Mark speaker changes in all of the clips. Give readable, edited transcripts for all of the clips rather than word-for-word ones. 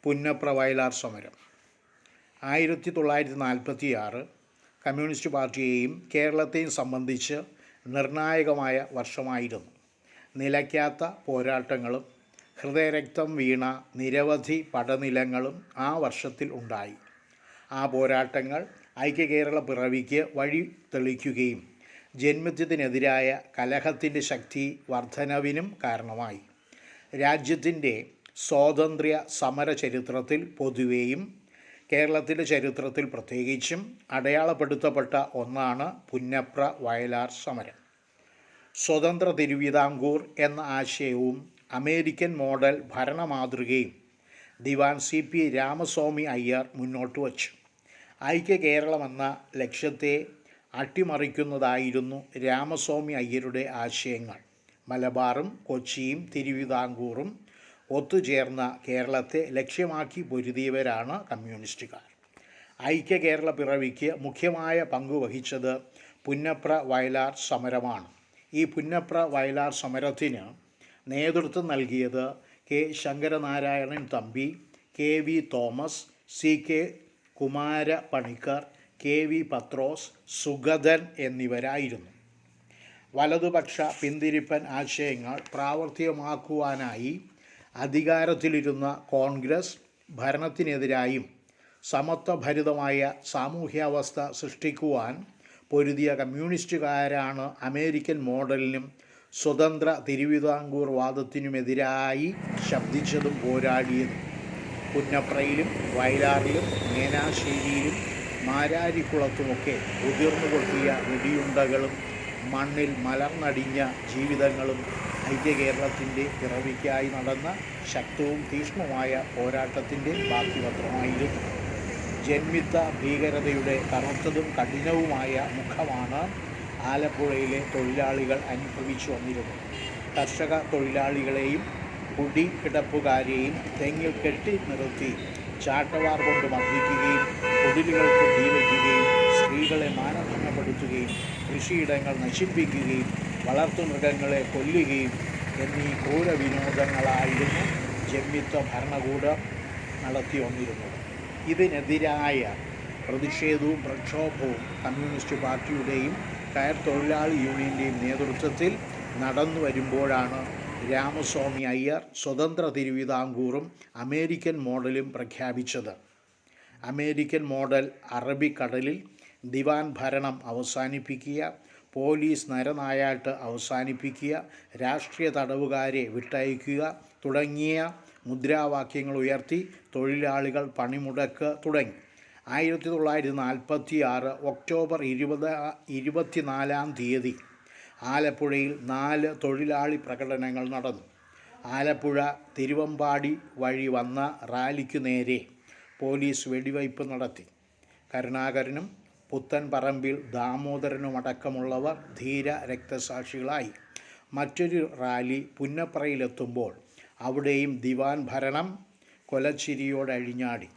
Speaker 1: പുന്നപ്ര വയലാർ സമരം 1946 കമ്മ്യൂണിസ്റ്റ് പാർട്ടിയെയും കേരളത്തെയും സംബന്ധിച്ച് നിർണായകമായ വർഷമായിരുന്നു. നിലയ്ക്കാത്ത പോരാട്ടങ്ങളും ഹൃദയരക്തം വീണ നിരവധി പടനിലങ്ങളും ആ വർഷത്തിൽ ഉണ്ടായി. ആ പോരാട്ടങ്ങൾ ഐക്യകേരള പിറവിക്ക് വഴി തെളിക്കുകയും ജന്മിത്വത്തിനെതിരായ കലഹത്തിൻ്റെ ശക്തി വർധനവിനും കാരണമായി. രാജ്യത്തിൻ്റെ സ്വാതന്ത്ര്യ സമര ചരിത്രത്തിൽ പൊതുവേയും കേരളത്തിൻ്റെ ചരിത്രത്തിൽ പ്രത്യേകിച്ചും അടയാളപ്പെടുത്തപ്പെട്ട ഒന്നാണ് പുന്നപ്ര വയലാർ സമരം. സ്വതന്ത്ര തിരുവിതാംകൂർ എന്ന ആശയവും അമേരിക്കൻ മോഡൽ ഭരണമാതൃകയും ദിവാൻ CP രാമസ്വാമി അയ്യർ മുന്നോട്ട് വച്ചു. ഐക്യ കേരളമെന്ന ലക്ഷ്യത്തെ അട്ടിമറിക്കുന്നതായിരുന്നു രാമസ്വാമി അയ്യരുടെ ആശയങ്ങൾ. മലബാറും കൊച്ചിയും തിരുവിതാംകൂറും ഒത്തുചേർന്ന കേരളത്തെ ലക്ഷ്യമാക്കി പൊരുതിയവരാണ് കമ്മ്യൂണിസ്റ്റുകാർ. ഐക്യ കേരള പിറവിക്ക് മുഖ്യമായ പങ്കുവഹിച്ചത് പുന്നപ്ര വയലാർ സമരമാണ്. ഈ പുന്നപ്ര വയലാർ സമരത്തിന് നേതൃത്വം നൽകിയത് K. Sankaranarayanan Thampi, KV Thomas, CK കുമാരപണിക്കർ, KV പത്രോസ്, സുഗതൻ എന്നിവരായിരുന്നു. വലതുപക്ഷ പിന്തിരിപ്പൻ ആശയങ്ങൾ പ്രാവർത്തികമാക്കുവാനായി അധികാരത്തിലിരുന്ന കോൺഗ്രസ് ഭരണത്തിനെതിരായും സമത്വഭരിതമായ സാമൂഹ്യാവസ്ഥ സൃഷ്ടിക്കുവാൻ പൊരുതിയ കമ്മ്യൂണിസ്റ്റുകാരാണ് അമേരിക്കൻ മോഡലിനും സ്വതന്ത്ര തിരുവിതാംകൂർ വാദത്തിനുമെതിരായി ശബ്ദിച്ചതും പോരാടിയതും. പുന്നപ്രയിലും വയലാറിലും മേനാശ്ശേരിയിലും മാരാരിക്കുളത്തുമൊക്കെ ഉതിർന്നു പൊട്ടിയ വെടിയുണ്ടകളും മണ്ണിൽ മലർന്നടിഞ്ഞ ജീവിതങ്ങളും ഐക്യകേരളത്തിൻ്റെ പിറവിക്കായി നടന്ന ശക്തവും തീക്ഷ്ണവുമായ പോരാട്ടത്തിൻ്റെ ബാക്കിപത്രമായിരുന്നു. ജന്മിത്ത ഭീകരതയുടെ കറുത്തതും കഠിനവുമായ മുഖമാണ് ആലപ്പുഴയിലെ തൊഴിലാളികൾ അനുഭവിച്ചു വന്നിരുന്നത്. കർഷക തൊഴിലാളികളെയും കുടികിടപ്പുകാരെയും തെങ്ങിൽ കെട്ടി നിർത്തി ചാട്ടവാർ കൊണ്ട് മർദ്ദിക്കുകയും കുടിലുകൾക്ക് തീവയ്ക്കുകയും സ്ത്രീകളെ മാനഭംഗപ്പെടുത്തുകയും കൃഷിയിടങ്ങൾ നശിപ്പിക്കുകയും വളർത്തുമൃഗങ്ങളെ കൊല്ലുകയും എന്നീ ക്രൂരവിനോദങ്ങളായിരുന്നു ജന്മിത്വ ഭരണകൂടം നടത്തി വന്നിരുന്നത്. ഇതിനെതിരായ പ്രതിഷേധവും പ്രക്ഷോഭവും കമ്മ്യൂണിസ്റ്റ് പാർട്ടിയുടെയും കയർ തൊഴിലാളി യൂണിയൻ്റെയും നേതൃത്വത്തിൽ നടന്നു വരുമ്പോഴാണ് രാമസ്വാമി അയ്യർ സ്വതന്ത്ര തിരുവിതാംകൂറും അമേരിക്കൻ മോഡലും പ്രഖ്യാപിച്ചത്. അമേരിക്കൻ മോഡൽ അറബിക്കടലിൽ ദിവാൻ ഭരണം അവസാനിപ്പിക്കുക, പോലീസ് നരനായാട്ട് അവസാനിപ്പിക്കുക, രാഷ്ട്രീയ തടവുകാരെ വിട്ടയക്കുക തുടങ്ങിയ മുദ്രാവാക്യങ്ങൾ ഉയർത്തി തൊഴിലാളികൾ പണിമുടക്ക് തുടങ്ങി. 1946 ഒക്ടോബർ 24 ആലപ്പുഴയിൽ 4 തൊഴിലാളി പ്രകടനങ്ങൾ നടന്നു. ആലപ്പുഴ തിരുവമ്പാടി വഴി വന്ന റാലിക്കു നേരെ പോലീസ് വെടിവയ്പ് നടത്തി. കരുണാകരനും പുത്തൻപറമ്പിൽ ദാമോദരനുമടക്കമുള്ളവർ ധീര രക്തസാക്ഷികളായി. മറ്റൊരു റാലി പുന്നപ്രയിലെത്തുമ്പോൾ അവിടെയും ദിവാൻ ഭരണം കൊലച്ചിരിയോടെ അഴിഞ്ഞാടി.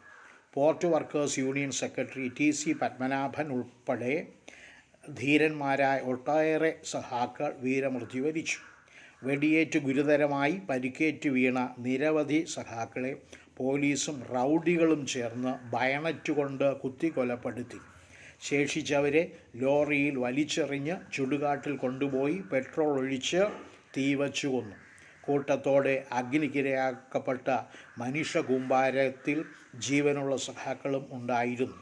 Speaker 1: Port workers union secretary TC Padmanabhan ഉൾപ്പെടെ ധീരന്മാരായ ഒട്ടേറെ സഹാക്കൾ വീരമൃത്യു വരിച്ചു. വെടിയേറ്റ് ഗുരുതരമായി പരിക്കേറ്റ് വീണ നിരവധി സഹാക്കളെ പോലീസും റൗഡികളും ചേർന്ന് ബയണറ്റ് കൊണ്ട് കുത്തിക്കൊലപ്പെടുത്തി. ശേഷിച്ചവരെ ലോറിയിൽ വലിച്ചെറിഞ്ഞ് ചുടുകാട്ടിൽ കൊണ്ടുപോയി പെട്രോൾ ഒഴിച്ച് തീവച്ചു കൊന്നു. കൂട്ടത്തോടെ അഗ്നിക്കിരയാക്കപ്പെട്ട മനുഷ്യകൂമ്പാരത്തിൽ ജീവനുള്ള സഖാക്കളും ഉണ്ടായിരുന്നു.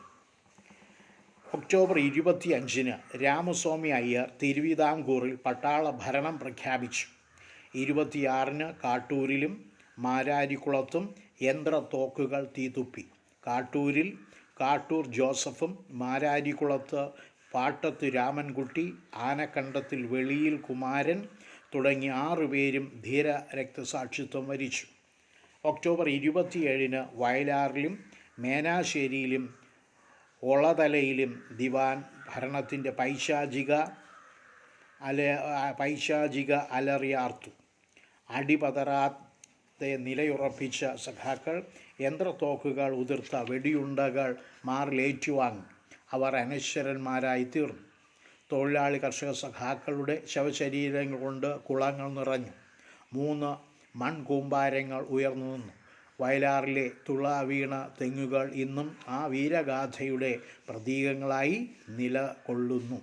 Speaker 1: ഒക്ടോബർ 25 രാമസ്വാമി അയ്യർ തിരുവിതാംകൂറിൽ പട്ടാള ഭരണം പ്രഖ്യാപിച്ചു. 26 കാട്ടൂരിലും മാരാരിക്കുളത്തും യന്ത്രത്തോക്കുകൾ തീതുപ്പി. കാട്ടൂരിൽ കാട്ടൂർ ജോസഫും മാരാരിക്കുളത്ത് പാട്ടത്ത് രാമൻകുട്ടി, ആനക്കണ്ടത്തിൽ വെളിയിൽ കുമാരൻ തുടങ്ങി 6 പേരും ധീര രക്തസാക്ഷിത്വം വരിച്ചു. ഒക്ടോബർ 27 വയലാറിലും മേനാശ്ശേരിയിലും ഒളതലയിലും ദിവാൻ ഭരണത്തിൻ്റെ പൈശാചിക അലറിയാർത്തു. അടിപതറാതെ നിലയുറപ്പിച്ച സഖാക്കൾ യന്ത്രത്തോക്കുകൾ ഉതിർത്ത വെടിയുണ്ടകൾ മാറിലേറ്റുവാങ്ങി. അവർ അനശ്വരന്മാരായി തീർന്നു. തൊഴിലാളി കർഷക സഖാക്കളുടെ ശവശരീരങ്ങൾ കൊണ്ട് കുളങ്ങൾ നിറഞ്ഞു. 3 മൺകൂമ്പാരങ്ങൾ ഉയർന്നു നിന്നു. വയലാറിലെ തുള വീണ തെങ്ങുകൾ ഇന്നും ആ വീരഗാഥയുടെ പ്രതീകങ്ങളായി നിലകൊള്ളുന്നു.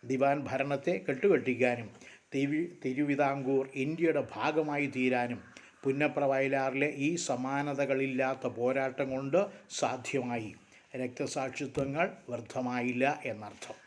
Speaker 1: ദിവാൻ ഭരണത്തെ കെട്ടുകെട്ടിക്കാനും തിരുവിതാംകൂർ ഇന്ത്യയുടെ ഭാഗമായി തീരാനും പുന്നപ്ര വയലാറിലെ ഈ സമാനതകളില്ലാത്ത പോരാട്ടം കൊണ്ട് സാധ്യമായി. രക്തസാക്ഷിത്വങ്ങൾ വ്യർത്ഥമായില്ല എന്നർത്ഥം.